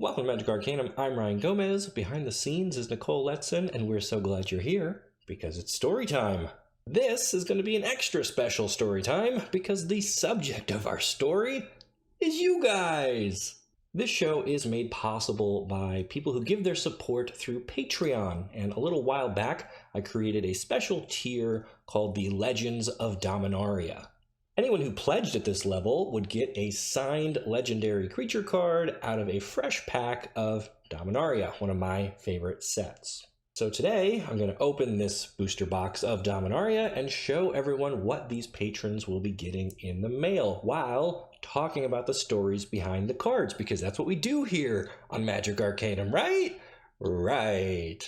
Welcome to Magic Arcanum. I'm Ryan Gomez. Behind the scenes is Nicole Letson, and we're so glad you're here because it's story time. This is going to be an extra special story time because the subject of our story is you guys. This show is made possible by people who give their support through Patreon, and a little while back I created a special tier called the Legends of Dominaria. Anyone who pledged at this level would get a signed legendary creature card out of a fresh pack of Dominaria, one of my favorite sets. So today I'm going to open this booster box of Dominaria and show everyone what these patrons will be getting in the mail while talking about the stories behind the cards, because that's what we do here on Magic Arcanum, right? Right.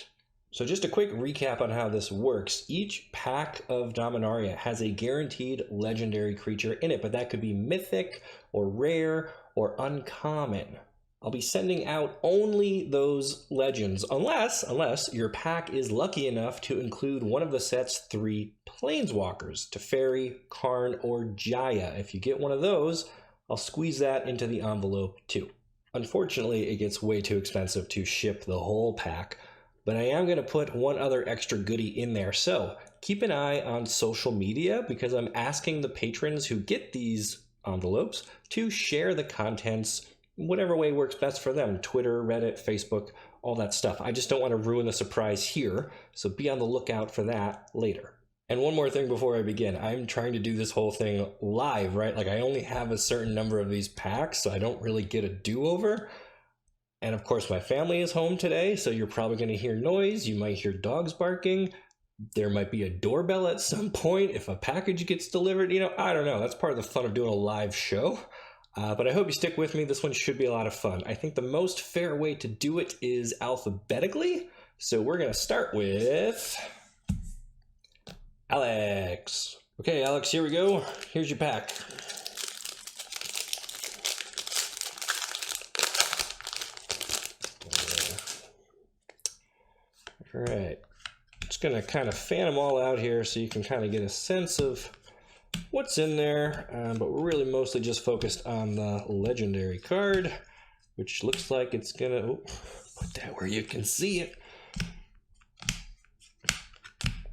So just a quick recap on how this works. Each pack of Dominaria has a guaranteed legendary creature in it, but that could be mythic or rare or uncommon. I'll be sending out only those legends unless your pack is lucky enough to include one of the set's 3 planeswalkers, Teferi, Karn, or Jaya. If you get one of those, I'll squeeze that into the envelope too. Unfortunately, it gets way too expensive to ship the whole pack, but I am going to put one other extra goodie in there. So keep an eye on social media because I'm asking the patrons who get these envelopes to share the contents whatever way works best for them. Twitter, Reddit, Facebook, all that stuff. I just don't want to ruin the surprise here, so be on the lookout for that later. And one more thing before I begin. I'm trying to do this whole thing live, right? Like I only have a certain number of these packs, so I don't really get a do-over. And of course, my family is home today, so you're probably going to hear noise. You might hear dogs barking. There might be a doorbell at some point if a package gets delivered. You know, I don't know. That's part of the fun of doing a live show. But I hope you stick with me. This one should be a lot of fun. I think the most fair way to do it is alphabetically. So we're going to start with Alex. Okay, Alex, here we go. Here's your pack. All right, just gonna kind of fan them all out here so you can kind of get a sense of what's in there, but we're really mostly just focused on the legendary card, which looks like it's gonna, put that where you can see it.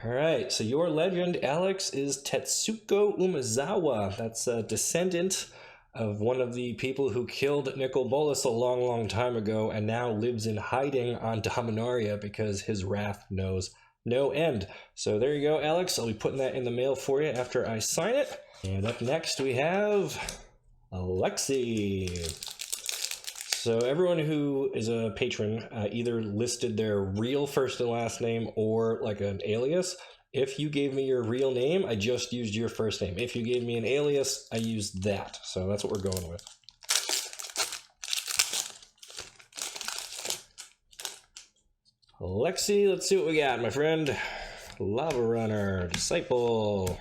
All right, so your legend, Alex, is Tetsuko Umezawa. That's a descendant of one of the people who killed Nicol Bolas a long time ago and now lives in hiding on Dominaria because his wrath knows no end. So there you go, Alex. I'll be putting that in the mail for you after I sign it. And up next we have Alexi. So everyone who is a patron either listed their real first and last name or like an alias. If you gave me your real name, I just used your first name. If you gave me an alias, I used that. So that's what we're going with. Alexi, let's see what we got, my friend. Lava Runner, Disciple.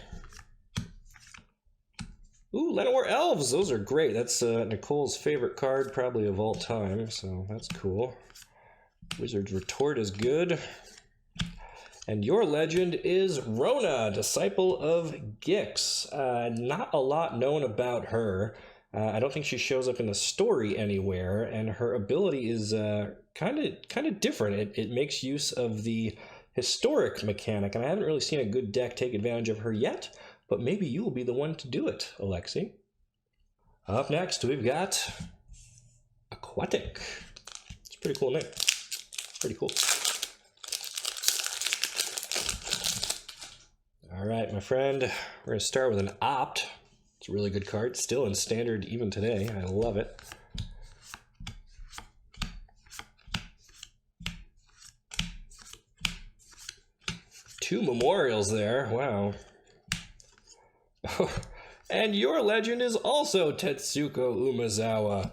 Ooh, Llanowar Elves. Those are great. That's Nicole's favorite card, probably of all time. So that's cool. Wizard's Retort is good. And your legend is Rona, Disciple of Gix. Not a lot known about her. I don't think she shows up in the story anywhere, and her ability is kind of different. It makes use of the historic mechanic, and I haven't really seen a good deck take advantage of her yet, but maybe you will be the one to do it, Alexi. Up next, we've got Aquatic. It's a pretty cool name. Pretty cool. All right, my friend, we're going to start with an Opt. It's a really good card, still in standard even today. I love it. Two memorials there, wow. And your legend is also Tetsuko Umezawa.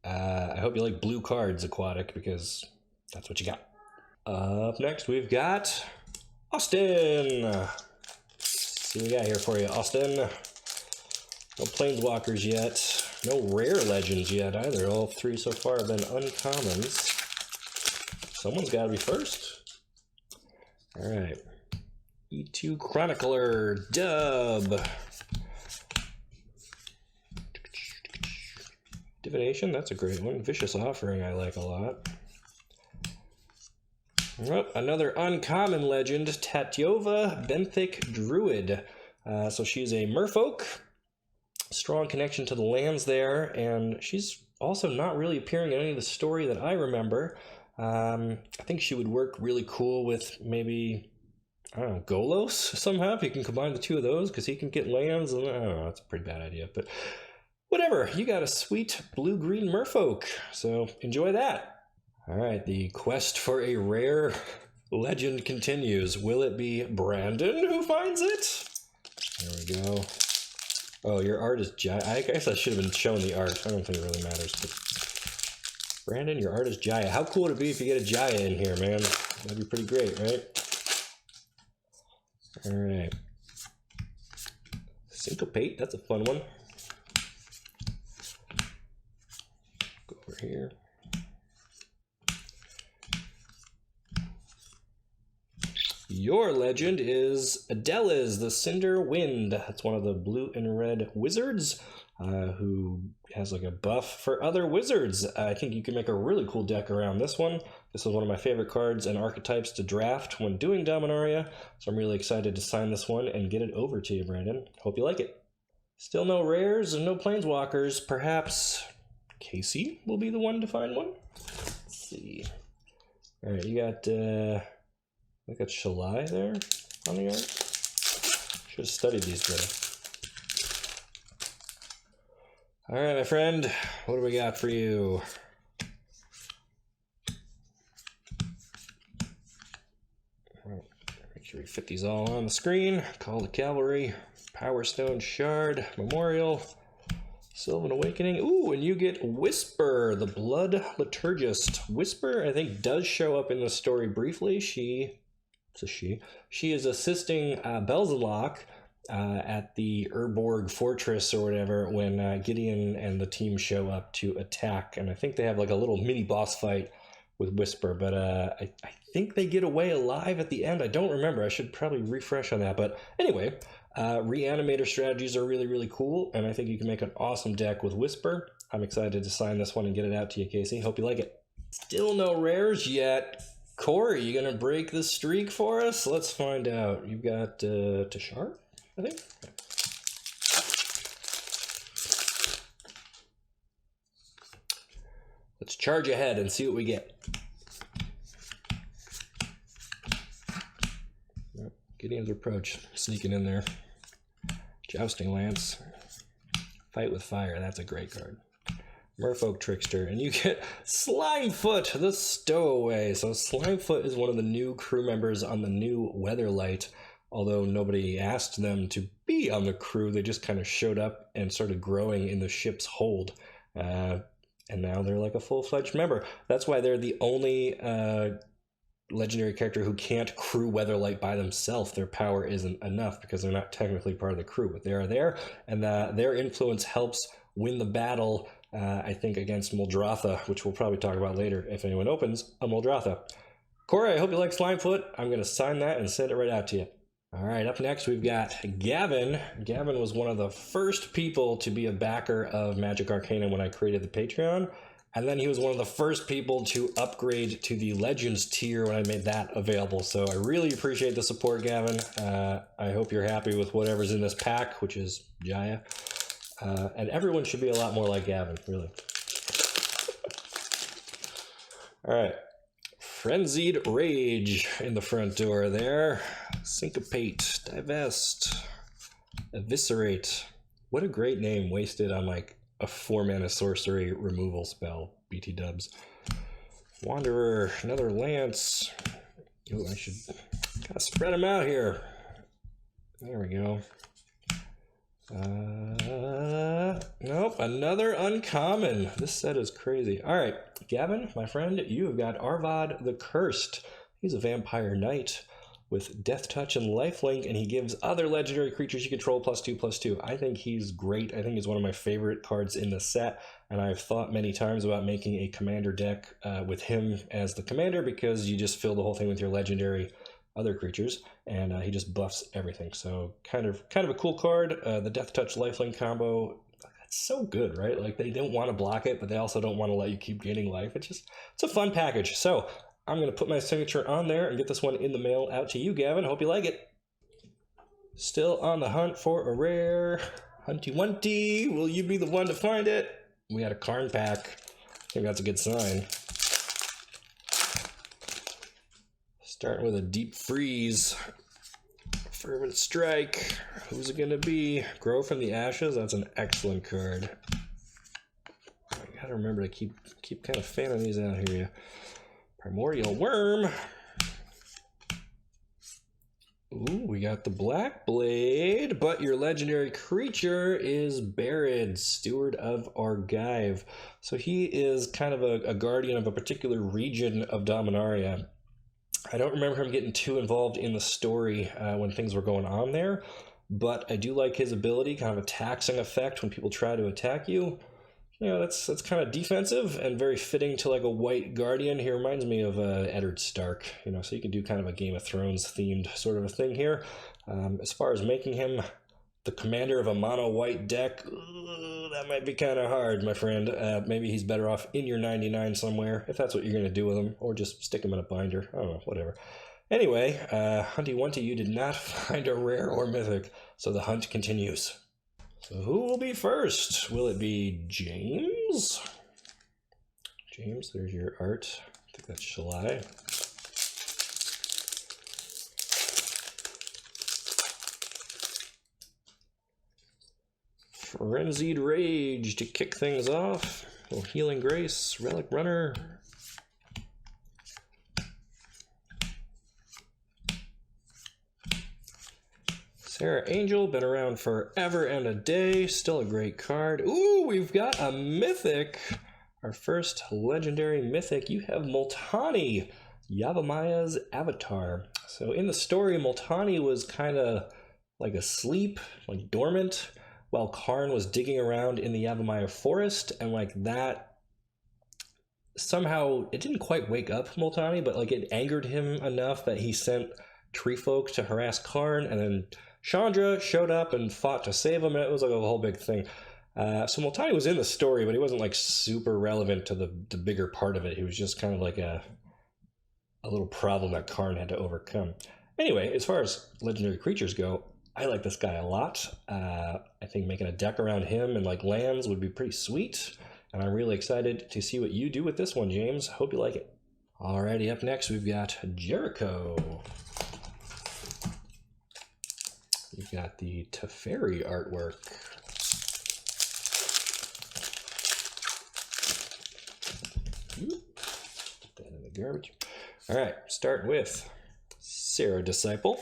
I hope you like blue cards, Aquatic, because that's what you got. Up next, we've got Austin. Let's see what we got here for you, Austin. No planeswalkers yet. No rare legends yet either. All 3 so far have been uncommons. Someone's got to be first. All right. E2 Chronicler, Dub. Divination, that's a great one. Vicious Offering I like a lot. Oh, another uncommon legend, Tatyova Benthic Druid. So she's a merfolk, strong connection to the lands there, and she's also not really appearing in any of the story that I remember. I think she would work really cool with maybe, I don't know, Golos somehow, if you can combine the two of those, because he can get lands, and I don't know, that's a pretty bad idea, but whatever, you got a sweet blue-green merfolk, so enjoy that. All right, the quest for a rare legend continues. Will it be Brandon who finds it? There we go. Oh, your art is Jaya. I guess I should have been showing the art. I don't think it really matters. But Brandon, your art is Jaya. How cool would it be if you get a Jaya in here, man? That'd be pretty great, right? All right. Syncopate, that's a fun one. Go over here. Your legend is Adeliz, the Cinder Wind. That's one of the blue and red wizards who has like a buff for other wizards. I think you can make a really cool deck around this one. This is one of my favorite cards and archetypes to draft when doing Dominaria, so I'm really excited to sign this one and get it over to you, Brandon. Hope you like it. Still no rares and no planeswalkers. Perhaps Casey will be the one to find one? Let's see. All right, you got... I got Shalai there on the art. Should have studied these better. All right, my friend, what do we got for you? Make sure we fit these all on the screen. Call the Cavalry, Power Stone Shard, Memorial, Sylvan Awakening. Ooh, and you get Whisper, the Blood Liturgist. Whisper, I think, does show up in the story briefly. She is assisting Belzenlock at the Urborg Fortress or whatever when Gideon and the team show up to attack. And I think they have like a little mini boss fight with Whisper, but I think they get away alive at the end. I don't remember. I should probably refresh on that. But anyway, Reanimator strategies are really, really cool, and I think you can make an awesome deck with Whisper. I'm excited to sign this one and get it out to you, Casey. Hope you like it. Still no rares yet. Corey, you gonna break the streak for us? Let's find out. You've got Tashar, I think. Let's charge ahead and see what we get. Gideon's Approach, sneaking in there. Jousting Lance. Fight with Fire, that's a great card. Merfolk Trickster, and you get Slimefoot, the Stowaway. So Slimefoot is one of the new crew members on the new Weatherlight, although nobody asked them to be on the crew. They just kind of showed up and started growing in the ship's hold. And now they're like a full-fledged member. That's why they're the only legendary character who can't crew Weatherlight by themselves. Their power isn't enough because they're not technically part of the crew, but they are there, and their influence helps win the battle, I think, against Muldrotha, which we'll probably talk about later if anyone opens a Muldrotha. Corey, I hope you like Slimefoot. I'm going to sign that and send it right out to you. All right, up next we've got Gavin. Gavin was one of the first people to be a backer of Magic Arcana when I created the Patreon, and then he was one of the first people to upgrade to the Legends tier when I made that available. So I really appreciate the support, Gavin. I hope you're happy with whatever's in this pack, which is Jaya. And everyone should be a lot more like Gavin, really. All right. Frenzied Rage in the front door there. Syncopate, Divest, Eviscerate. What a great name wasted on like a 4-mana sorcery removal spell, BT dubs. Wanderer, another Lance. Oh, I should gotta spread them out here. There we go. Nope, another uncommon. This set is crazy. All right, Gavin, my friend, you've got Arvad the Cursed. He's a vampire knight with Death Touch and Lifelink, and he gives other legendary creatures you control +2/+2. I think he's great. I think he's one of my favorite cards in the set, and I've thought many times about making a commander deck with him as the commander, because you just fill the whole thing with your legendary other creatures, and he just buffs everything. So kind of a cool card. The Death Touch Lifelink combo, It's so good, right? Like, they don't want to block it, but they also don't want to let you keep gaining life. It's a fun package. So I'm going to put my signature on there and get this one in the mail out to you, Gavin. Hope you like it. Still on the hunt for a rare. Hunty Wunty, will you be the one to find it? We had a Karn pack. I think that's a good sign. Starting with a Deep Freeze. Fervent Strike. Who's it gonna be? Grow from the Ashes. That's an excellent card. I gotta remember to keep kind of fanning these out here. Primordial Worm. Ooh, we got the Black Blade, but your legendary creature is Barid, Steward of Argive. So he is kind of a guardian of a particular region of Dominaria. I don't remember him getting too involved in the story when things were going on there, but I do like his ability, kind of a taxing effect when people try to attack you. You know, that's kind of defensive and very fitting to like a white guardian. He reminds me of Eddard Stark, you know, so you can do kind of a Game of Thrones themed sort of a thing here. As far as making him the commander of a mono white deck, that might be kind of hard, my friend. Maybe he's better off in your 99 somewhere, if that's what you're going to do with him, or just stick him in a binder. I don't know, whatever. Anyway, Hunty Wunty, you did not find a rare or mythic, so the hunt continues. So who will be first? Will it be James? James, there's your art. I think that's Shalai. Frenzied Rage to kick things off. A little Healing Grace, Relic Runner. Sarah Angel, been around forever and a day. Still a great card. Ooh, we've got a mythic. Our first legendary mythic. You have Multani, Yavamaya's avatar. So in the story, Multani was kind of like asleep, like dormant, while Karn was digging around in the Yavamaya forest, and like that, somehow, it didn't quite wake up Multani, but like it angered him enough that he sent tree folk to harass Karn, and then Chandra showed up and fought to save him, and it was like a whole big thing. So Multani was in the story, but he wasn't like super relevant to the bigger part of it. He was just kind of like a little problem that Karn had to overcome. Anyway, as far as legendary creatures go, I like this guy a lot. I think making a deck around him and like lands would be pretty sweet. And I'm really excited to see what you do with this one, James. Hope you like it. Alrighty, up next we've got Jericho. We've got the Teferi artwork. Put that in the garbage. Alright, start with Sarah Disciple.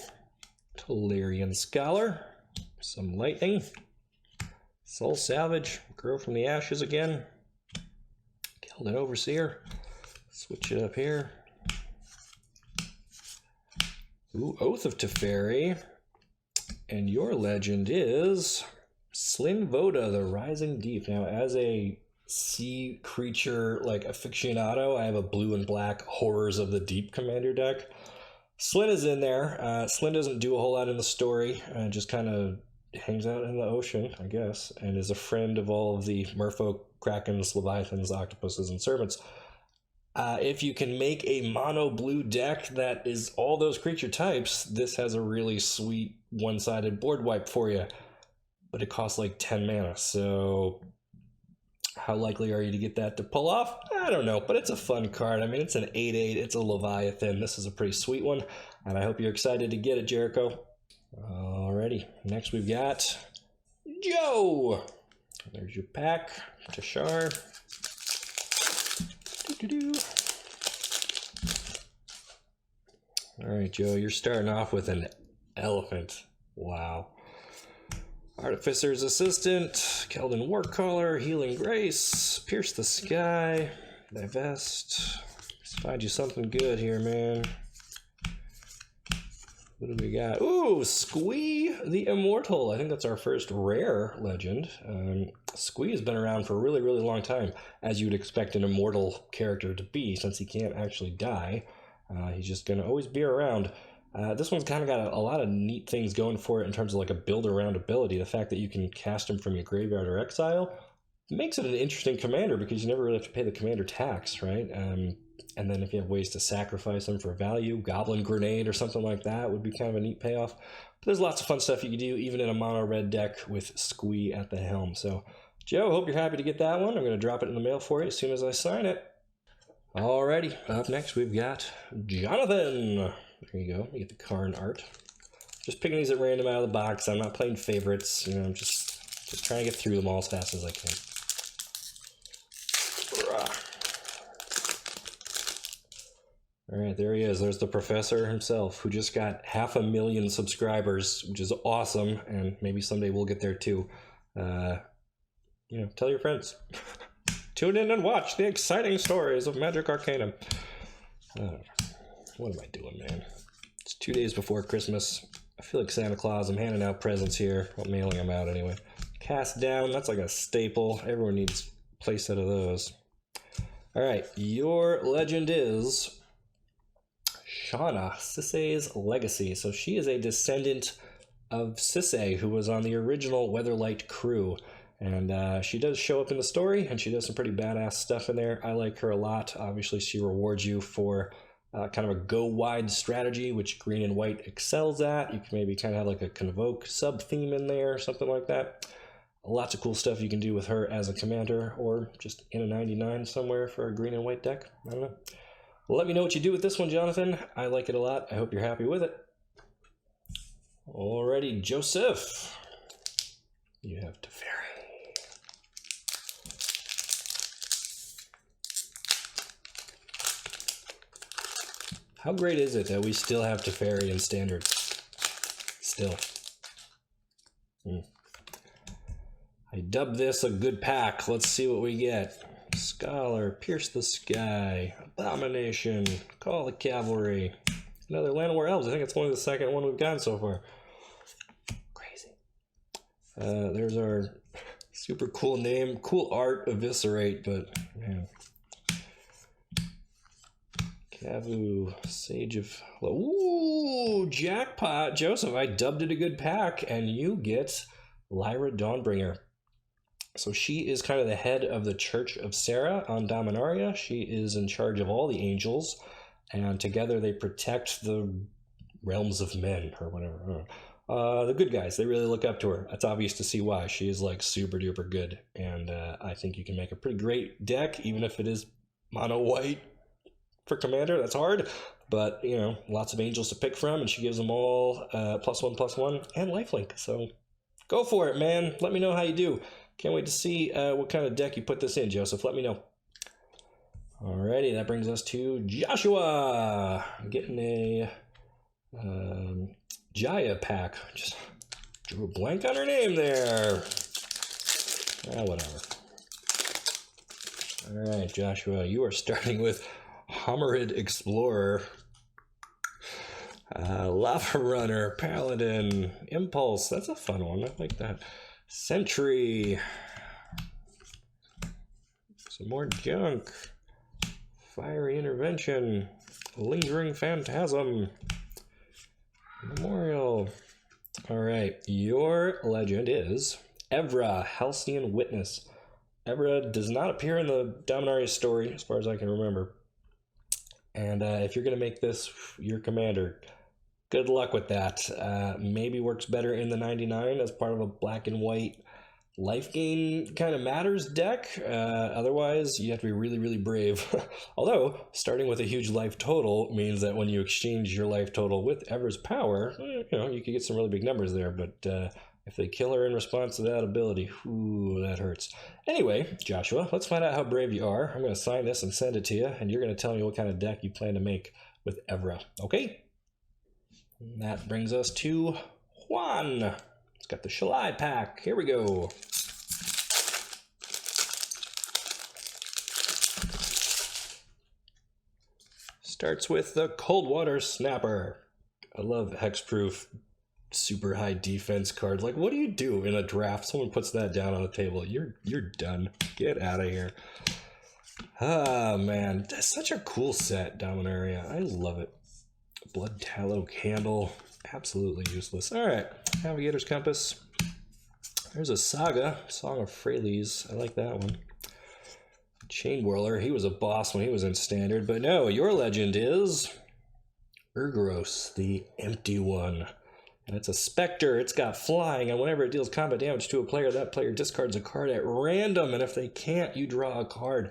Tolarian Scholar, some Lightning, Soul Salvage, Grow from the Ashes again, Keldon Overseer, switch it up here. Ooh, Oath of Teferi, and your legend is Slin Voda, the Rising Deep. Now, as a sea creature, like aficionado, I have a blue and black Horrors of the Deep commander deck. Slin is in there. Slin doesn't do a whole lot in the story, just kind of hangs out in the ocean, I guess, and is a friend of all of the merfolk, krakens, leviathans, octopuses, and serpents. If you can make a mono blue deck that is all those creature types, this has a really sweet one-sided board wipe for you, but it costs like 10 mana, so how likely are you to get that to pull off? I don't know, but it's a fun card. I mean, it's an 8/8, it's a Leviathan. This is a pretty sweet one, and I hope you're excited to get it, Jericho. Alrighty, next we've got Joe. There's your pack, Tashar. Alright, Joe, you're starting off with an elephant. Wow. Artificer's Assistant, Keldon Warcaller, Healing Grace, Pierce the Sky, Divest. Let's find you something good here, man. What do we got? Ooh, Squee the Immortal. I think that's our first rare legend. Squee has been around for a really, really long time, as you would expect an immortal character to be, since he can't actually die. He's just going to always be around. This one's kind of got a lot of neat things going for it in terms of like a build around ability. The fact that you can cast him from your graveyard or exile makes it an interesting commander because you never really have to pay the commander tax, right? And then if you have ways to sacrifice them for value, Goblin Grenade or something like that would be kind of a neat payoff. But there's lots of fun stuff you can do, even in a mono red deck with Squee at the helm. So, Joe, hope you're happy to get that one. I'm going to drop it in the mail for you as soon as I sign it. Alrighty, up next we've got Jonathan. There you go, you get the Karn art. Just picking these at random out of the box. I'm not playing favorites, you know, I'm just trying to get through them all as fast as I can. Alright, there he is. There's the professor himself, who just got 500,000 subscribers, which is awesome, and maybe someday we'll get there too. You know, tell your friends. Tune in and watch the exciting stories of Magic Arcanum. What am I doing, man? It's 2 days before Christmas. I feel like Santa Claus. I'm handing out presents here. I'm mailing them out anyway. Cast down, that's like a staple. Everyone needs a playset of those. Alright, your legend is Shauna, Sisay's Legacy. So she is a descendant of Sisay, who was on the original Weatherlight crew. And she does show up in the story, and she does some pretty badass stuff in there. I like her a lot. Obviously, she rewards you for kind of a go-wide strategy, which green and white excels at. You can maybe kind of have like a Convoke sub-theme in there, or something like that. Lots of cool stuff you can do with her as a commander, or just in a 99 somewhere for a green and white deck. I don't know. Well, let me know what you do with this one, Jonathan. I like it a lot. I hope you're happy with it. Alrighty, Joseph. You have to Ferry. How great is it that we still have Teferi in Standard? Still. I dubbed this a good pack. Let's see what we get. Scholar, Pierce the Sky, Abomination, Call the Cavalry, another Llanowar Elves. I think it's only the second one we've gotten so far. Crazy. There's our super cool name, cool art, Eviscerate, but man. Cavu, Sage of... Ooh, jackpot, Joseph. I dubbed it a good pack, and you get Lyra Dawnbringer. So she is kind of the head of the Church of Sarah on Dominaria. She is in charge of all the angels, and together they protect the realms of men, or whatever. The good guys, they really look up to her. It's obvious to see why. She is like super duper good, and I think you can make a pretty great deck, even if it is mono white. For commander, that's hard, but you know, lots of angels to pick from, and she gives them all +1/+1 and lifelink. So go for it, man. Let me know how you do. Can't wait to see what kind of deck you put this in, Joseph. Let me know. Alrighty, that brings us to Joshua. Getting a Jaya pack. Just drew a blank on her name there. Whatever. Alright, Joshua, you are starting with Homerid Explorer, Lava Runner, Paladin, Impulse. That's a fun one. I like that. Sentry. Some more junk. Fiery Intervention. Lingering Phantasm. Memorial. Alright, your legend is Evra, Halcyon Witness. Evra does not appear in the Dominaria story, as far as I can remember. And if you're going to make this your commander, good luck with that. Maybe works better in the 99 as part of a black and white life gain kind of matters deck. Otherwise, you have to be really, really brave. Although, starting with a huge life total means that when you exchange your life total with Evra's power, you know, you could get some really big numbers there. But if they kill her in response to that ability, ooh, that hurts. Anyway, Joshua, let's find out how brave you are. I'm going to sign this and send it to you, and you're going to tell me what kind of deck you plan to make with Evra. Okay? And that brings us to Juan. It's got the Shalai pack. Here we go. Starts with the Coldwater Snapper. I love hexproof, super high defense cards. Like, what do you do in a draft? Someone puts that down on the table. You're done. Get out of here. Ah, man. That's such a cool set, Dominaria. I love it. Blood Tallow Candle. Absolutely useless. Alright, Navigator's Compass. There's a Saga, Song of Freyles. I like that one. Chain Whirler, he was a boss when he was in Standard, but no, your legend is Urgros, the Empty One. And it's a Spectre, it's got flying, and whenever it deals combat damage to a player, that player discards a card at random, and if they can't, you draw a card.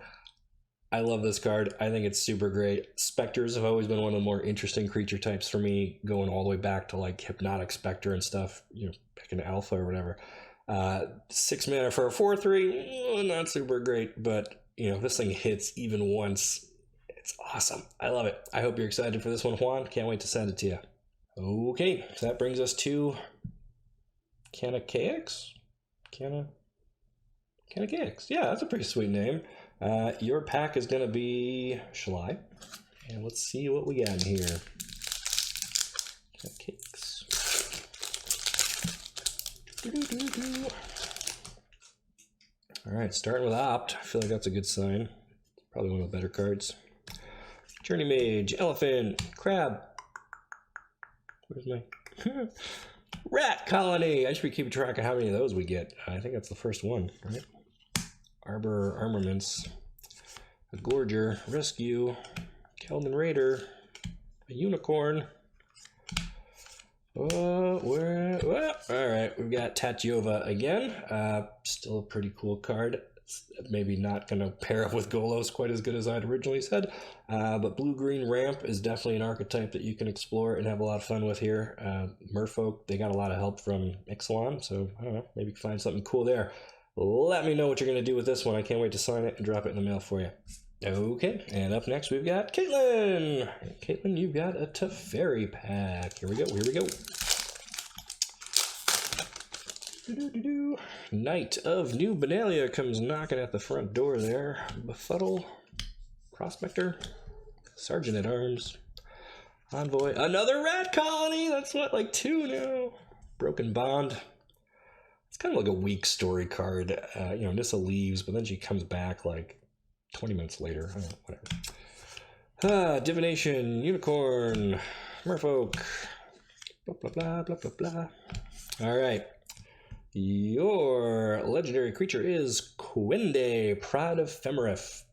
I love this card. I think it's super great. Spectres have always been one of the more interesting creature types for me, going all the way back to like Hypnotic Spectre and stuff, you know, picking Alpha or whatever. 6 mana for a 4/3, not super great, but you know, this thing hits even once. It's awesome. I love it. I hope you're excited for this one, Juan. Can't wait to send it to you. Okay, so that brings us to Kanakaix? Kanakaix. Yeah, that's a pretty sweet name. Your pack is going to be Shalai. And let's see what we got in here. Kanakaix. Alright, starting with Opt. I feel like that's a good sign. Probably one of the better cards. Journey Mage, Elephant, Crab. Where's my Rat Colony? I should be keeping track of how many of those we get. I think that's the first one, right? Arbor Armaments, a Gorger, Rescue, Keldon Raider, a Unicorn. All right, we've got Tatyova again. Still a pretty cool card. It's maybe not going to pair up with Golos quite as good as I'd originally said, but blue-green ramp is definitely an archetype that you can explore and have a lot of fun with here. Merfolk, they got a lot of help from Ixalan, so I don't know, maybe you can find something cool there. Let me know what you're going to do with this one. I can't wait to sign it and drop it in the mail for you. Okay, and up next we've got Caitlin. Caitlin, you've got a Ferry Pack. Here we go, here we go. Knight of New Benalia comes knocking at the front door there. Befuddle, Prospector, Sergeant at Arms, Envoy, another Rat Colony. That's what, like 2 now. Broken Bond. It's kind of like a weak story card. You know, Nissa leaves, but then she comes back like 20 minutes later. I don't know, whatever. Divination, Unicorn, Merfolk, blah, blah, blah, blah, blah, blah. All right. Your legendary creature is Quende, Pride of Femeref.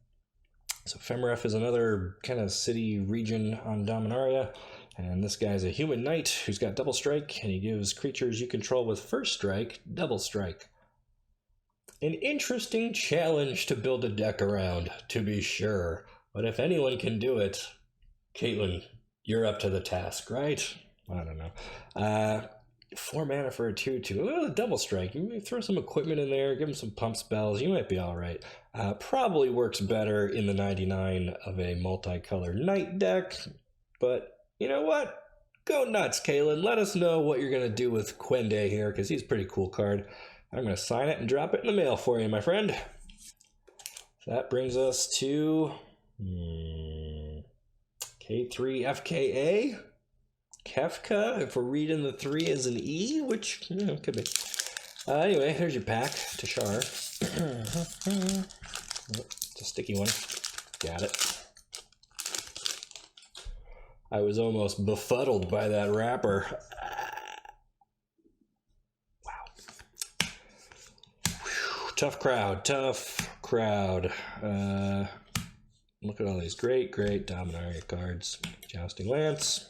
So Femeref is another kind of city region on Dominaria, and this guy's a human knight who's got double strike, and he gives creatures you control with first strike double strike. An interesting challenge to build a deck around, to be sure, but if anyone can do it, Caitlin, you're up to the task, right? I don't know. 4 mana for a 2/2. Well, double strike. You may throw some equipment in there, give him some pump spells. You might be all right. Probably works better in the 99 of a multicolored knight deck. But you know what? Go nuts, Kaylin. Let us know what you're going to do with Quende here, because he's a pretty cool card. I'm going to sign it and drop it in the mail for you, my friend. That brings us to K3FKA. Kefka, if we're reading the 3 as an E, which, you know, could be. Anyway, there's your pack, Tashar. It's a sticky one. Got it. I was almost befuddled by that wrapper. Wow. Whew. Tough crowd. Look at all these great Dominaria cards. Jousting Lance.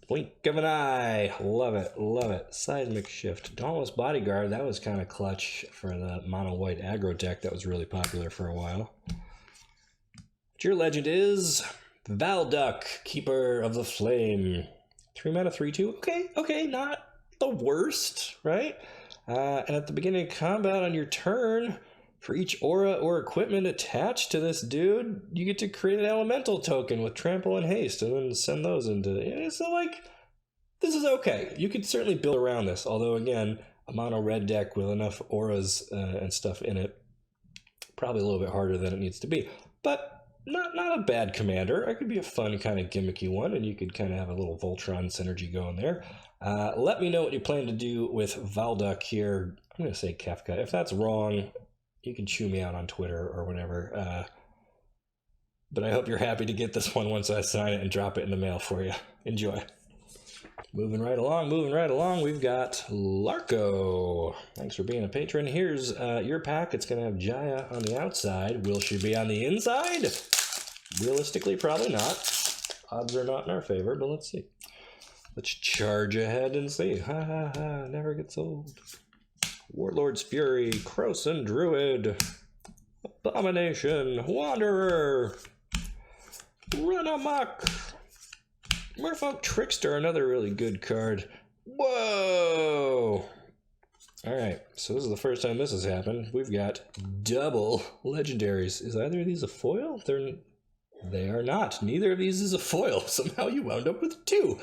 Blink of an eye. Love it. Seismic Shift. Dauntless Bodyguard. That was kind of clutch for the mono-white aggro deck that was really popular for a while. But your legend is Valduck, Keeper of the Flame. 3 mana, 3/2. Okay, not the worst, right? And at the beginning of combat on your turn, for each aura or equipment attached to this dude, you get to create an elemental token with trample and haste, and then send those into. So, like, this is okay. You could certainly build around this. Although, again, a mono red deck with enough auras and stuff in it, probably a little bit harder than it needs to be. But not a bad commander. It could be a fun kind of gimmicky one, and you could kind of have a little Voltron synergy going there. Let me know what you plan to do with Valduck here. I'm going to say Kefka. If that's wrong, you can chew me out on Twitter or whatever. but I hope you're happy to get this one once I sign it and drop it in the mail for you. Enjoy. Moving right along, we've got Larko. Thanks for being a patron. Here's your pack. It's going to have Jaya on the outside. Will she be on the inside? Realistically, probably not. Odds are not in our favor, but let's see. Let's charge ahead and see. Ha ha ha, never gets old. Warlord's Fury, Krosan Druid, Abomination, Wanderer, Run Amok, Merfolk Trickster, another really good card. Whoa! Alright, so this is the first time this has happened. We've got double legendaries. Is either of these a foil? They are not. Neither of these is a foil. Somehow you wound up with two.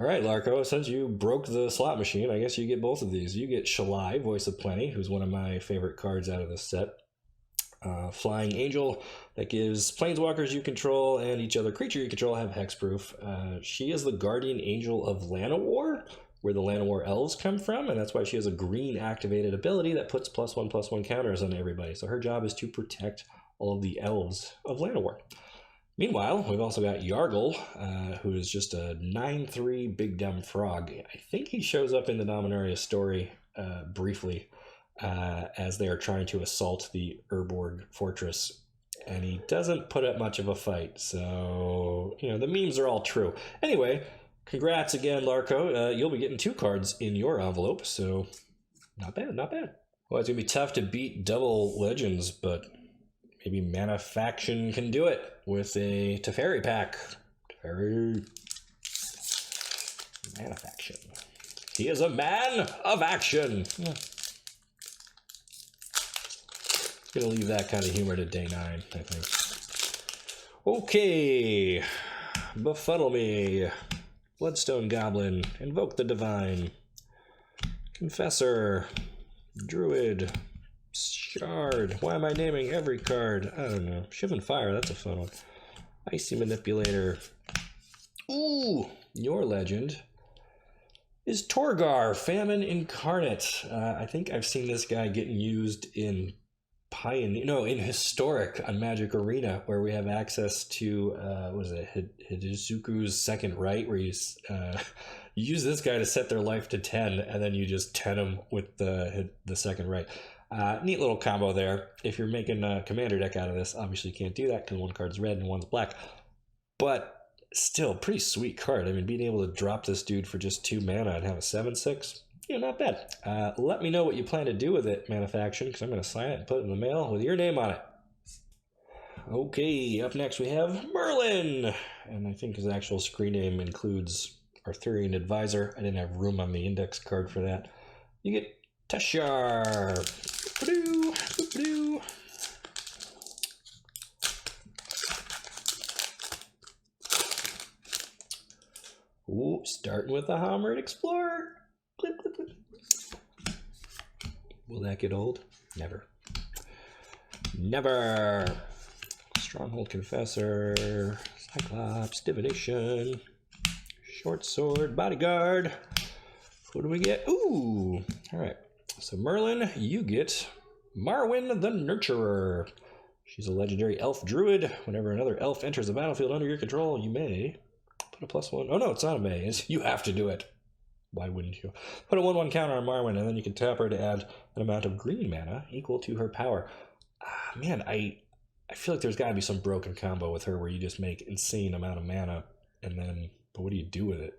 Alright, Larko, since you broke the slot machine, I guess you get both of these. You get Shalai, Voice of Plenty, who's one of my favorite cards out of this set. Flying Angel, that gives planeswalkers you control and each other creature you control have hexproof. She is the guardian angel of Llanowar, where the Llanowar elves come from, and that's why she has a green activated ability that puts +1/+1 counters on everybody. So her job is to protect all of the elves of Llanowar. Meanwhile, we've also got Yargle, who is just a 9/3 big dumb frog. I think he shows up in the Dominaria story briefly as they are trying to assault the Urborg fortress. And he doesn't put up much of a fight, so, you know, the memes are all true. Anyway, congrats again, Larko. You'll be getting 2 cards in your envelope, so not bad, not bad. Well, it's going to be tough to beat double legends, but maybe Manafaction can do it with a Ferry Pack. Teferi. Manafaction. He is a man of action. Gonna leave that kind of humor to day 9, I think. Okay. Befuddle me. Bloodstone Goblin. Invoke the Divine. Confessor. Druid. Shard. Why am I naming every card? I don't know. Shiv and Fire, that's a fun one. Icy Manipulator. Ooh, your legend is Torgar, Famine Incarnate. I think I've seen this guy getting used in in Historic on Magic Arena, where we have access to, what is it, Hidezuku's Second Right, where you use this guy to set their life to 10, and then you just 10 them with the Second Right. Neat little combo there. If you're making a commander deck out of this, obviously you can't do that because one card's red and one's black. But still, pretty sweet card. I mean, being able to drop this dude for just 2 mana and have a 7/6, yeah, not bad. Let me know what you plan to do with it, Manafaction, because I'm going to sign it and put it in the mail with your name on it. Okay, up next we have Merlin. And I think his actual screen name includes Arthurian Advisor. I didn't have room on the index card for that. You get Teshar. Ba-doo, ba-doo. Ooh, starting with the Homered Explorer. Clip, clip, clip. Will that get old? Never. Never. Stronghold Confessor. Cyclops. Divination. Short Sword. Bodyguard. What do we get? Ooh. Alright. So Merlin, you get Marwyn the Nurturer. She's a legendary elf druid. Whenever another elf enters the battlefield under your control, you may put a +1. Oh no, it's not a may. You have to do it. Why wouldn't you? Put a 1/1 counter on Marwyn, and then you can tap her to add an amount of green mana equal to her power. Man, I feel like there's got to be some broken combo with her where you just make insane amount of mana, and then, but what do you do with it?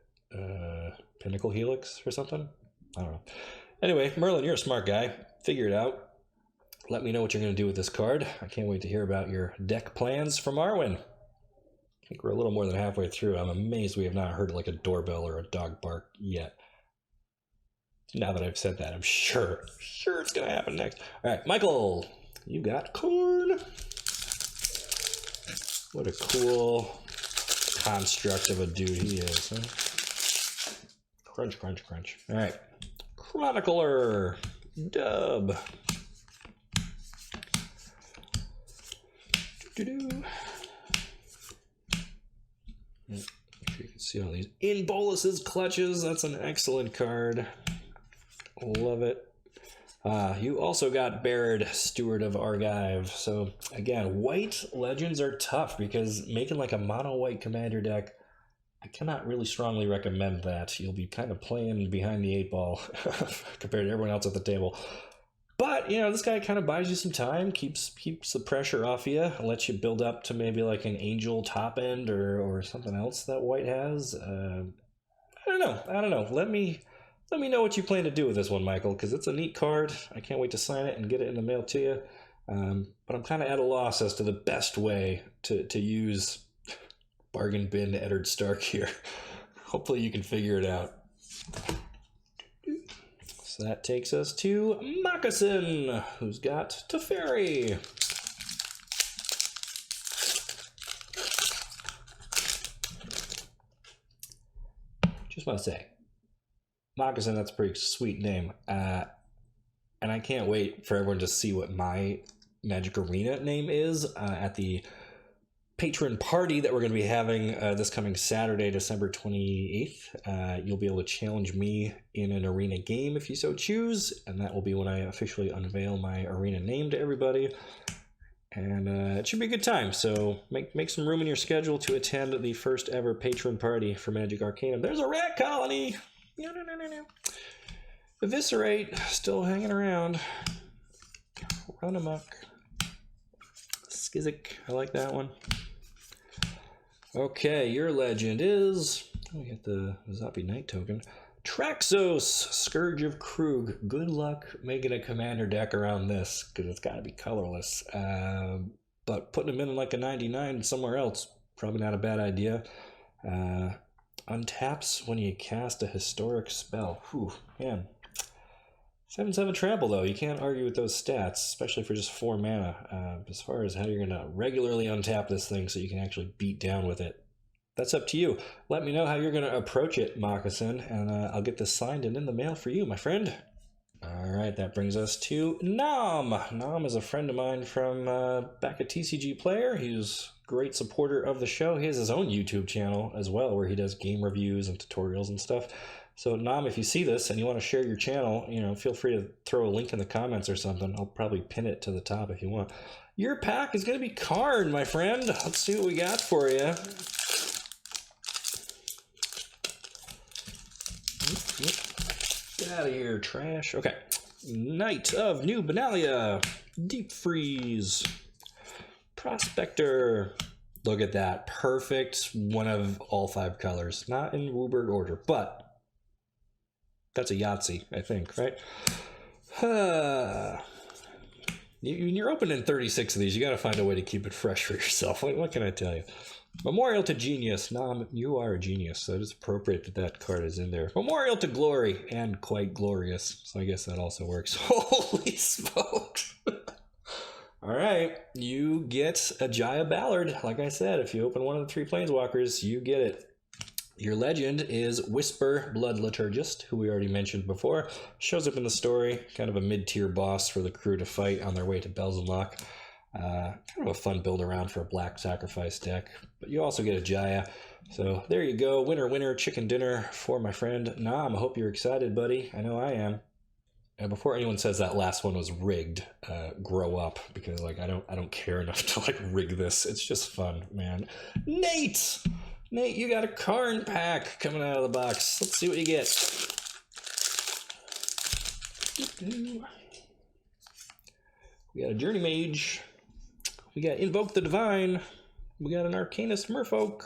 Pinnacle Helix or something? I don't know. Anyway, Merlin, you're a smart guy. Figure it out. Let me know what you're going to do with this card. I can't wait to hear about your deck plans for Marwyn. I think we're a little more than halfway through. I'm amazed we have not heard like a doorbell or a dog bark yet. Now that I've said that, I'm sure it's going to happen next. All right, Michael, you got Karn. What a cool construct of a dude he is, huh? Crunch, crunch, crunch. All right, Chronicler, Dub. Doo-doo-doo. Make sure you can see all these. In Bolus's Clutches, that's an excellent card. Love it. You also got Baird, Steward of Argive. So again, white legends are tough because making like a mono white commander deck, I cannot really strongly recommend that. You'll be kind of playing behind the 8 ball compared to everyone else at the table. But, you know, this guy kind of buys you some time, keeps the pressure off you, lets you build up to maybe like an Angel top end or something else that white has. I don't know. Let me know what you plan to do with this one, Michael, because it's a neat card. I can't wait to sign it and get it in the mail to you. But I'm kind of at a loss as to the best way to use Bargain Bin Eddard Stark here. Hopefully you can figure it out. So that takes us to Moccasin, who's got Teferi. Just want to say, Moccasin, that's a pretty sweet name. And I can't wait for everyone to see what my Magic Arena name is at the patron party that we're going to be having this coming Saturday, December 28th. You'll be able to challenge me in an arena game if you so choose, and that will be when I officially unveil my arena name to everybody. And it should be a good time, so make some room in your schedule to attend the first ever patron party for Magic Arcanum. There's a rat colony! No. Eviscerate, still hanging around. Run amok. Skizzik, I like that one. Okay, your legend is, we get the Zombie Knight token. Traxos, Scourge of Krug. Good luck making a commander deck around this, because it's got to be colorless. But putting them in like a 99 somewhere else, probably not a bad idea. Untaps when you cast a historic spell. Whew, man. 7/7 trample, though. You can't argue with those stats, especially for just 4 mana. As far as how you're going to regularly untap this thing so you can actually beat down with it, that's up to you. Let me know how you're going to approach it, Moccasin, and I'll get this signed and in the mail for you, my friend. All right, that brings us to Noob. Noob is a friend of mine from back at TCG Player. He's a great supporter of the show. He has his own YouTube channel as well, where he does game reviews and tutorials and stuff. So Noob, if you see this and you want to share your channel, you know, feel free to throw a link in the comments or something. I'll probably pin it to the top if you want. Your pack is going to be Karn, my friend. Let's see what we got for you. Get out of here, trash. Okay. Knight of New Benalia. Deep Freeze. Prospector. Look at that. Perfect. One of all 5 colors. Not in Wooburg order, but that's a Yahtzee, I think, right? You're opening 36 of these. You got to find a way to keep it fresh for yourself. What can I tell you? Memorial to Genius. Nom, you are a genius, so it is appropriate that that card is in there. Memorial to Glory, and quite glorious. So I guess that also works. Holy smokes. All right, you get a Jaya Ballard. Like I said, if you open one of the 3 Planeswalkers, you get it. Your legend is Whisper Blood Liturgist, who we already mentioned before. Shows up in the story, kind of a mid-tier boss for the crew to fight on their way to Belzenlock. Kind of a fun build around for a black sacrifice deck. But you also get a Jaya. So there you go, winner, chicken dinner for my friend Noob. I hope you're excited, buddy. I know I am. And before anyone says that last one was rigged, grow up, because like I don't care enough to like rig this. It's just fun, man. Nate, you got a Karn pack coming out of the box. Let's see what you get. We got a Journey Mage. We got Invoke the Divine. We got an Arcanist Merfolk.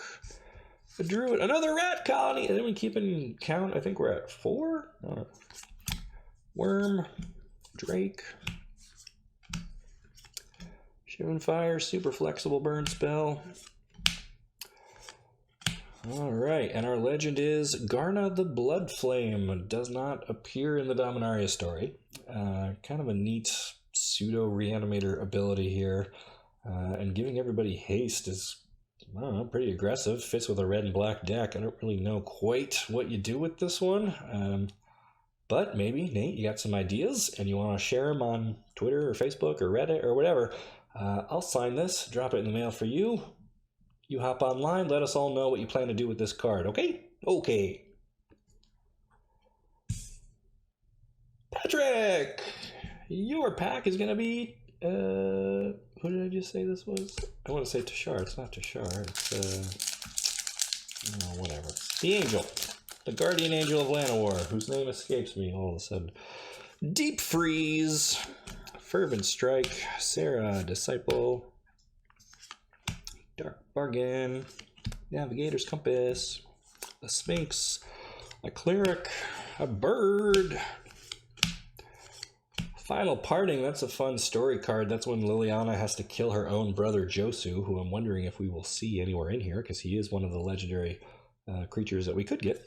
A Druid. Another Rat Colony. And then we keep in count. I think we're at 4. Worm. Drake. Shivan Fire. Super flexible burn spell. Alright, and our legend is Garna the Blood Flame. Does not appear in the Dominaria story. Kind of a neat pseudo-reanimator ability here. And giving everybody haste is, I don't know, pretty aggressive. Fits with a red and black deck. I don't really know quite what you do with this one. But maybe, Nate, you got some ideas and you want to share them on Twitter or Facebook or Reddit or whatever. I'll sign this, drop it in the mail for you. You hop online, let us all know what you plan to do with this card, okay? Okay. Patrick! your pack is going to be, who did I just say this was? I want to say Tashar. It's not Tashar. It's, oh, whatever. The Angel. The Guardian Angel of Llanowar, whose name escapes me all of a sudden. Deep Freeze. Fervent Strike. Sarah, Disciple. Dark Bargain. Navigator's Compass. A Sphinx. A Cleric. A Bird. Final Parting, that's a fun story card. That's when Liliana has to kill her own brother Josu, who I'm wondering if we will see anywhere in here, because he is one of the legendary creatures that we could get.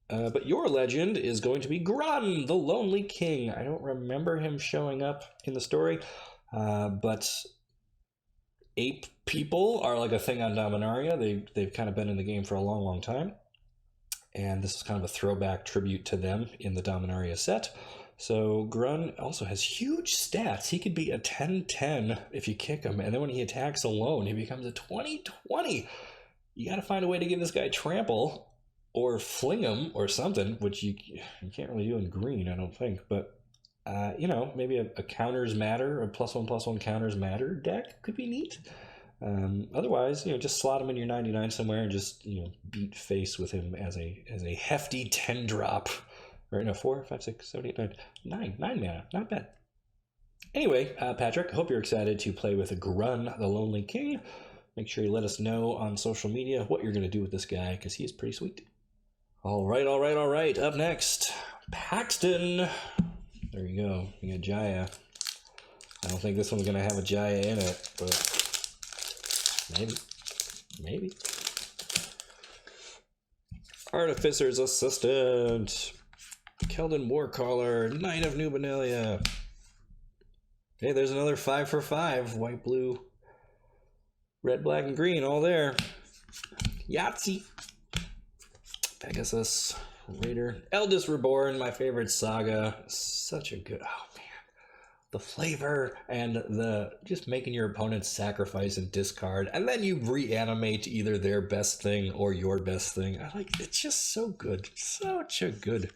But your legend is going to be Grun, the Lonely King. I don't remember him showing up in the story, but ape people are like a thing on Dominaria. They've kind of been in the game for a long, long time. And this is kind of a throwback tribute to them in the Dominaria set. So Grun also has huge stats. He could be a 10-10 if you kick him, and then when he attacks alone, he becomes a 20-20. You got to find a way to give this guy trample or fling him or something, which you can't really do in green, I don't think. But, you know, maybe a counters matter, a +1/+1 counters matter deck could be neat. Otherwise, you know, just slot him in your 99 somewhere and just, you know, beat face with him as a hefty 10-drop. Right, no, 4, 5, 6, 7, 8, 9 mana. Not bad. Anyway, Patrick, I hope you're excited to play with Grun, the Lonely King. Make sure you let us know on social media what you're going to do with this guy, because he is pretty sweet. All right. Up next, Paxton. There you go. You got Jaya. I don't think this one's going to have a Jaya in it, but maybe. Artificer's Assistant. Keldon Warcaller, Knight of Noob. Hey, there's another 5 for 5. White, blue, red, black, and green, all there. Yahtzee. Pegasus. Raider. Eldest Reborn, my favorite saga. Such a good... Oh, man. The flavor and the... Just making your opponents sacrifice and discard, and then you reanimate either their best thing or your best thing. I like... It's just so good. Such a good...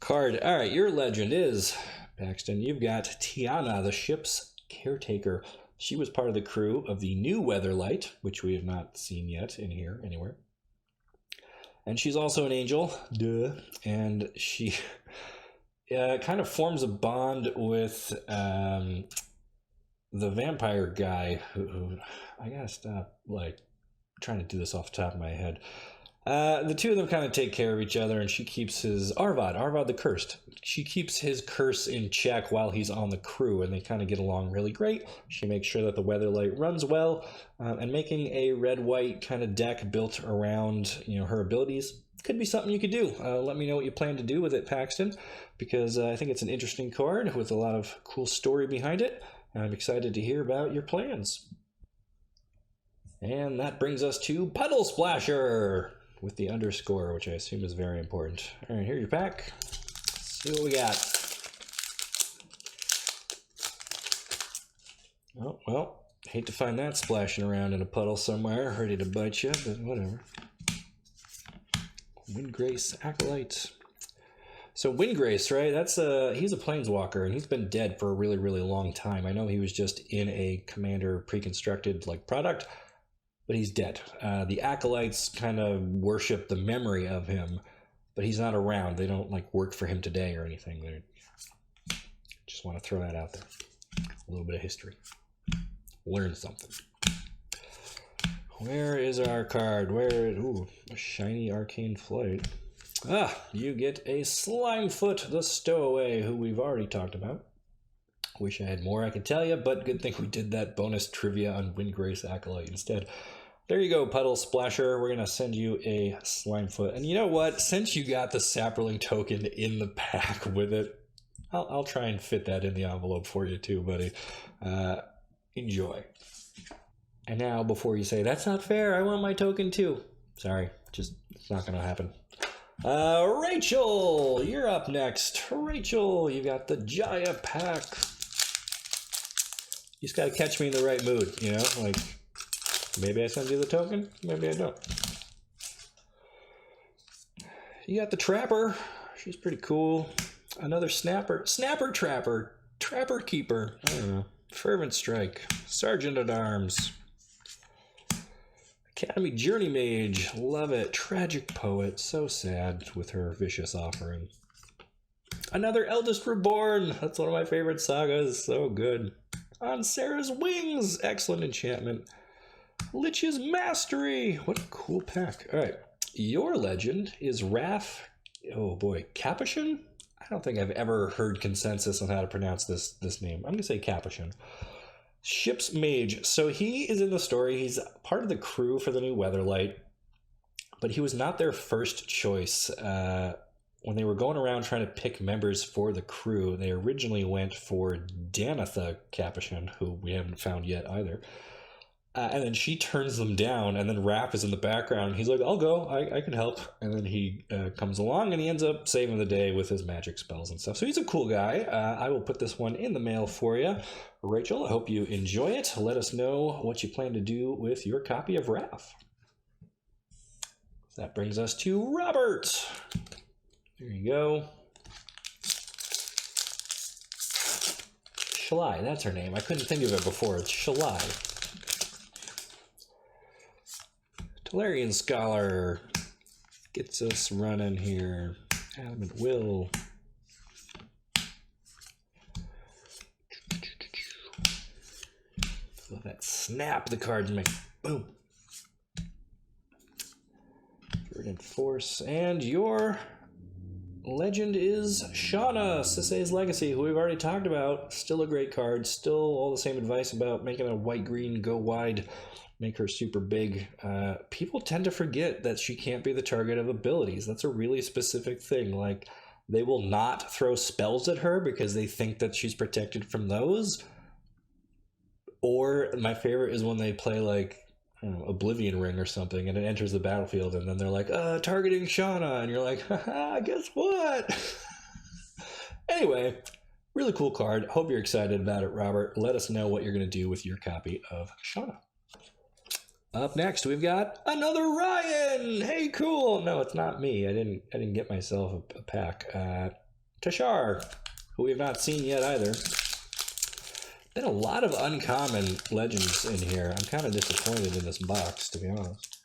card. All right, your legend is, Paxton, you've got Tiana, the ship's caretaker. She was part of the crew of the new Weatherlight, which we have not seen yet in here anywhere. And she's also an angel, duh. And she kind of forms a bond with the vampire guy who I gotta stop like trying to do this off the top of my head. The two of them kind of take care of each other, and she keeps his Arvad the Cursed. She keeps his curse in check while he's on the crew, and they kind of get along really great. She makes sure that the Weatherlight runs well, and making a red-white kind of deck built around, you know, her abilities could be something you could do. Let me know what you plan to do with it, Paxton, because I think it's an interesting card with a lot of cool story behind it. I'm excited to hear about your plans. And that brings us to Puddle Splasher with the underscore, which I assume is very important. All right, here's your pack. Let's see what we got. Oh, well, hate to find that splashing around in a puddle somewhere, ready to bite you, but whatever. Windgrace Acolyte. So Windgrace, right? That's he's a planeswalker, and he's been dead for a really, really long time. I know he was just in a commander pre-constructed like product, but he's dead. The Acolytes kind of worship the memory of him, but he's not around. They don't like work for him today or anything. They just want to throw that out there. A little bit of history. Learn something. Where is our card? Ooh, a shiny Arcane Flight. You get a Slimefoot, the Stowaway, who we've already talked about. Wish I had more I could tell you, but good thing we did that bonus trivia on Windgrace Acolyte instead. There you go, Puddle Splasher. We're going to send you a Slimefoot. And you know what? Since you got the Sapperling token in the pack with it, I'll try and fit that in the envelope for you too, buddy. Enjoy. And now, before you say, that's not fair, I want my token too. Sorry, just it's not going to happen. Rachel, you're up next. Rachel, you got the Jaya pack. You just got to catch me in the right mood, you know? Like, maybe I send you the token, maybe I don't. You got the Trapper. She's pretty cool. Another Snapper. Snapper Trapper. Trapper Keeper. I don't know. Fervent Strike. Sergeant at Arms. Academy Journey Mage. Love it. Tragic Poet. So sad with her Vicious Offering. Another Eldest Reborn. That's one of my favorite sagas. So good. On Sarah's Wings. Excellent enchantment. Lich's Mastery. What a cool pack. All right. Your legend is Raf. Oh boy. Capuchin? I don't think I've ever heard consensus on how to pronounce this name. I'm going to say Capuchin. Ship's Mage. So he is in the story. He's part of the crew for the new Weatherlight, but he was not their first choice. When they were going around trying to pick members for the crew, they originally went for Danitha Capuchin, who we haven't found yet either. And then she turns them down, and then Raph is in the background. He's like, I'll go, I can help. And then he comes along, and he ends up saving the day with his magic spells and stuff. So he's a cool guy. I will put this one in the mail for you. Rachel, I hope you enjoy it. Let us know what you plan to do with your copy of Raph. That brings us to Robert. There you go. Shalai, that's her name. I couldn't think of it before. It's Shalai. Tolarian Scholar gets us running here. Adamant Will. Love that snap the cards make. Boom. Verdant Force. And your legend is Shauna, Sisei's Legacy, who we've already talked about. Still a great card. Still all the same advice about making a white-green go wide. Make her super big. People tend to forget that she can't be the target of abilities. That's a really specific thing. Like, they will not throw spells at her because they think that she's protected from those. Or my favorite is when they play like, I don't know, Oblivion Ring or something, and it enters the battlefield, and then they're like, targeting Shauna, and you're like, haha, guess what? Anyway, really cool card. Hope you're excited about it, Robert. Let us know what you're going to do with your copy of Shauna. Up next, we've got another Ryan. Hey, cool. No, it's not me. I didn't get myself a pack. Tashar, who we have not seen yet either. Been a lot of uncommon legends in here. I'm kind of disappointed in this box, to be honest.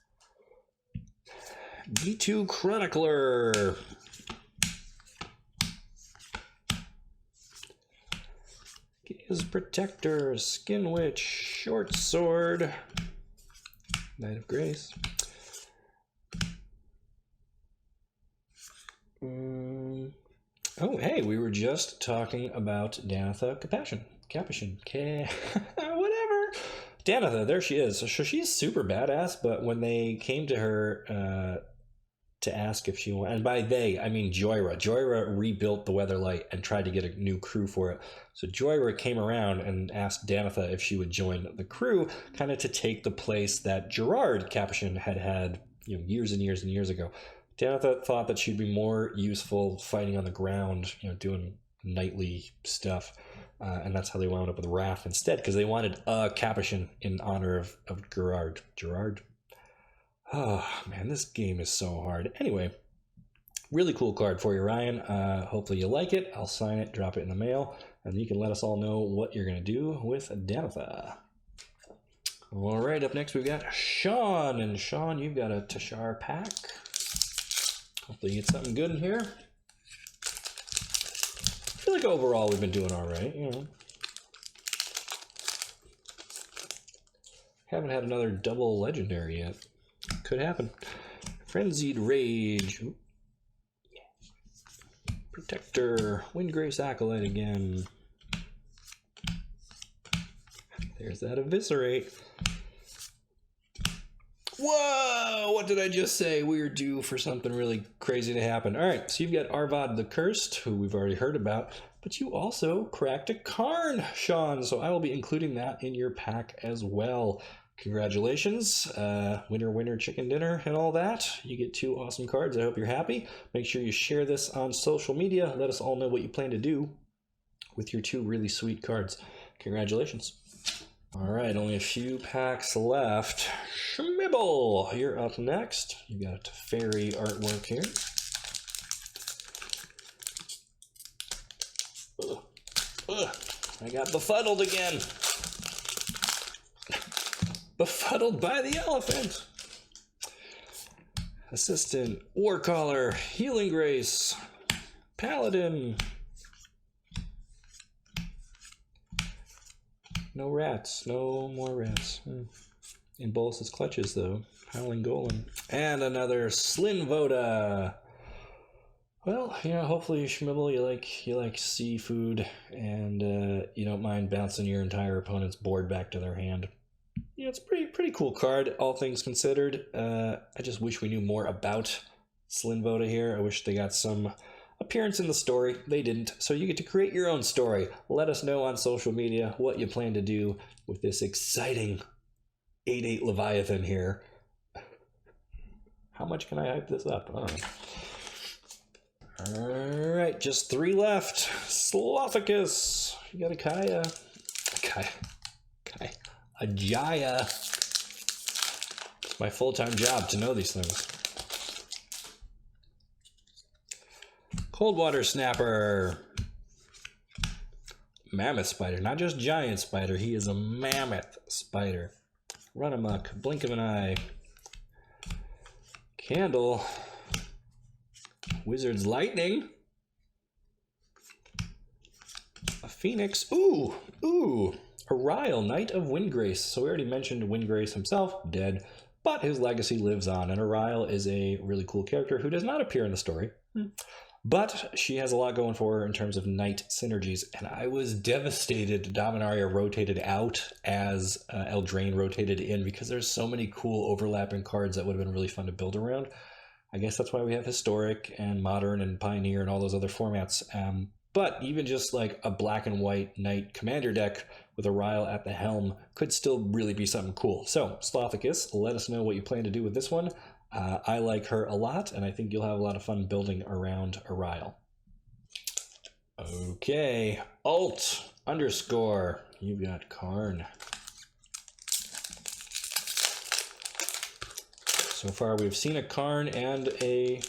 D2 Chronicler. Gaze Protector, Skin Witch, Short Sword. Knight of Grace. Oh, hey, we were just talking about Danitha Capuchin. Whatever. Danitha, there she is. So she's super badass, but when they came to her to ask if she wanted, and by they, I mean Joyra. Joyra rebuilt the Weatherlight and tried to get a new crew for it. So Joyra came around and asked Danitha if she would join the crew, kind of to take the place that Gerard Capuchin had, years and years and years ago. Danitha thought that she'd be more useful fighting on the ground, doing knightly stuff. And that's how they wound up with Raph instead, because they wanted a Capuchin in honor of Gerard. Gerard? Oh, man, this game is so hard. Anyway, really cool card for you, Ryan. Hopefully you like it. I'll sign it, drop it in the mail, and you can let us all know what you're going to do with Danitha. All right, up next we've got Sean. And Sean, you've got a Tashar pack. Hopefully you get something good in here. I feel like overall we've been doing all right, Haven't had another double legendary yet. Could happen. Frenzied Rage. Ooh. Protector. Windgrace Acolyte again. There's that Eviscerate. Whoa! What did I just say? We are due for something really crazy to happen. Alright, so you've got Arvad the Cursed, who we've already heard about, but you also cracked a Karn, Sean, so I will be including that in your pack as well. Congratulations. Winner, winner, chicken dinner, and all that. You get 2 awesome cards. I hope you're happy. Make sure you share this on social media. Let us all know what you plan to do with your 2 really sweet cards. Congratulations. All right, only a few packs left. Schmibble, you're up next. You got fairy artwork here. Ugh, I got befuddled again. Befuddled by the elephant. Assistant, Warcaller, Healing Grace, Paladin. No rats, no more rats. In Bolus's clutches, though. Howling Golem. And another Slinvoda. Well, you know, hopefully, Schmibble, you like seafood, and you don't mind bouncing your entire opponent's board back to their hand. You know, it's a pretty cool card, all things considered. I just wish we knew more about Slinvoda here. I wish they got some appearance in the story. They didn't, so you get to create your own story. Let us know on social media what you plan to do with this exciting 8/8 Leviathan here. How much can I hype this up? Alright, just 3 left. Slothicus. You got a Kaya. A Jaya. It's my full-time job to know these things. Coldwater Snapper. Mammoth Spider. Not just giant spider. He is a mammoth spider. Run amok. Blink of an eye. Candle. Wizard's Lightning. A Phoenix. Ooh. Oriel, Knight of Windgrace. So we already mentioned Windgrace himself, dead, but his legacy lives on, and Oriel is a really cool character who does not appear in the story. But she has a lot going for her in terms of knight synergies, and I was devastated Dominaria rotated out as Eldraine rotated in, because there's so many cool overlapping cards that would have been really fun to build around. I guess that's why we have Historic and Modern and Pioneer and all those other formats. But even just like a black and white knight commander deck with Oriel at the helm could still really be something cool. So, Slothicus, let us know what you plan to do with this one. I like her a lot, and I think you'll have a lot of fun building around Oriel. Okay, Alt _ you've got Karn. So far we've seen a Karn and a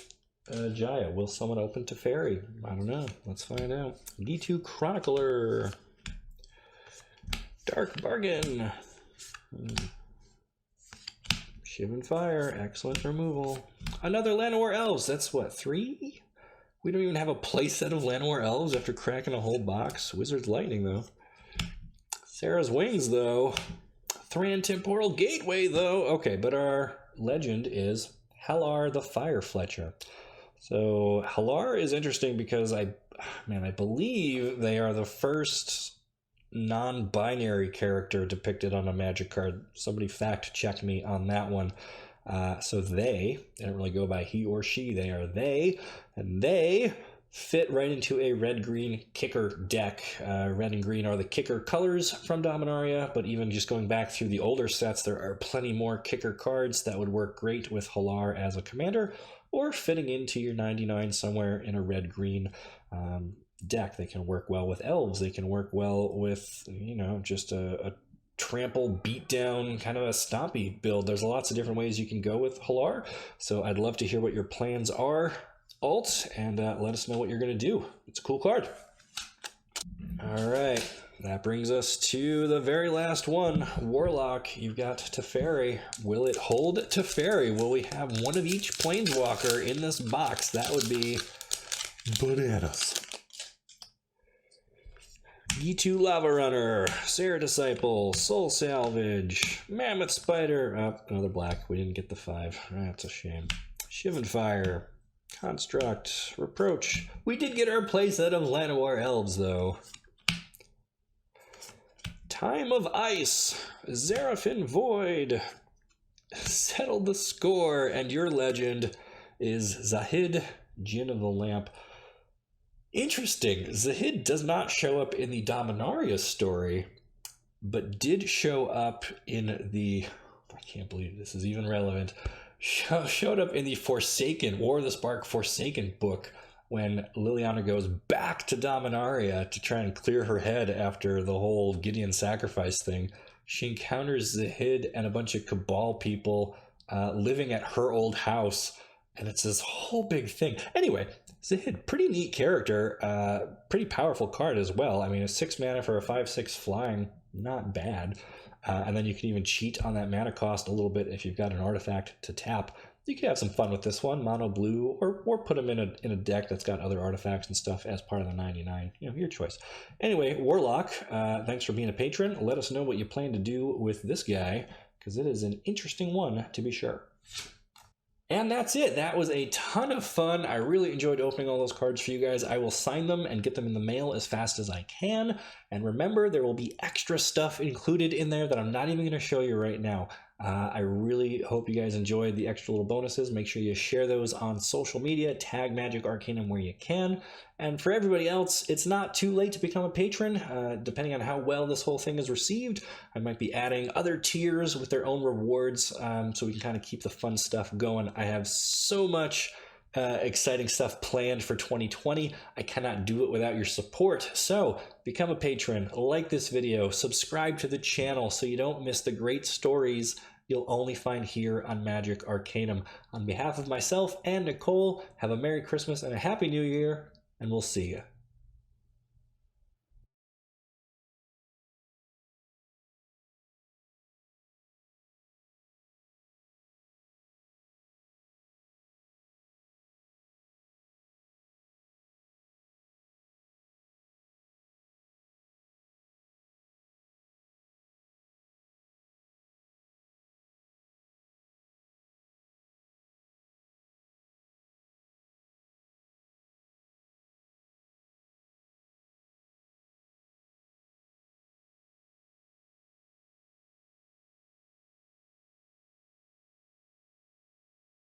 Jaya. Will someone open to Ferry? I don't know. Let's find out. D2 Chronicler. Dark Bargain. Shiv and Fire. Excellent removal. Another Llanowar Elves. That's what, 3? We don't even have a playset of Llanowar Elves after cracking a whole box. Wizard's Lightning, though. Sarah's Wings, though. Thran Temporal Gateway, though. Okay, but our legend is Hellar the Fire Fletcher. So Hellar is interesting because I believe they are the first non-binary character depicted on a Magic card. Somebody fact checked me on that one. So they don't really go by he or she. They are they, and they fit right into a red-green kicker deck. Red and green are the kicker colors from Dominaria, but even just going back through the older sets, there are plenty more kicker cards that would work great with Hellar as a commander, or fitting into your 99 somewhere in a red-green deck. They can work well with elves. They can work well with, you know, just a trample, beatdown, kind of a stompy build. There's lots of different ways you can go with Hellar, so I'd love to hear what your plans are, Alt, and let us know what you're going to do. It's a cool card. All right, that brings us to the very last one. Warlock, you've got Teferi. Will it hold Teferi? Will we have one of each Planeswalker in this box? That would be bananas. G2 Lava Runner, Sarah Disciple, Soul Salvage, Mammoth Spider. Oh, another black. We didn't get the 5. That's a shame. Shiv and Fire. Construct, Reproach. We did get our playset of Llanowar Elves, though. Time of Ice, Zerafin Void. Settled the score, and your legend is Zahid, Djinn of the Lamp. Interesting, Zahid does not show up in the Dominaria story, but did show up in the... I can't believe this is even relevant. Showed up in the Forsaken, War of the Spark Forsaken book when Liliana goes back to Dominaria to try and clear her head after the whole Gideon sacrifice thing. She encounters Zahid and a bunch of Cabal people living at her old house, and it's this whole big thing. Anyway, Zid, pretty neat character, pretty powerful card as well. I mean, a 6 mana for a 5/6 flying, not bad. And then you can even cheat on that mana cost a little bit if you've got an artifact to tap. You could have some fun with this one, mono blue, or put them in a deck that's got other artifacts and stuff as part of the 99. You know, your choice. Anyway, Warlock, thanks for being a patron. Let us know what you plan to do with this guy, because it is an interesting one to be sure. And that's it. That was a ton of fun. I really enjoyed opening all those cards for you guys. I will sign them and get them in the mail as fast as I can. And remember, there will be extra stuff included in there that I'm not even going to show you right now. I really hope you guys enjoyed the extra little bonuses. Make sure you share those on social media. Tag Magic Arcanum where you can. And for everybody else, it's not too late to become a patron. Depending on how well this whole thing is received, I might be adding other tiers with their own rewards so we can kind of keep the fun stuff going. I have so much exciting stuff planned for 2020. I cannot do it without your support. So become a patron, like this video, subscribe to the channel so you don't miss the great stories you'll only find here on Magic Arcanum. On behalf of myself and Nicole, have a Merry Christmas and a Happy New Year, and we'll see you.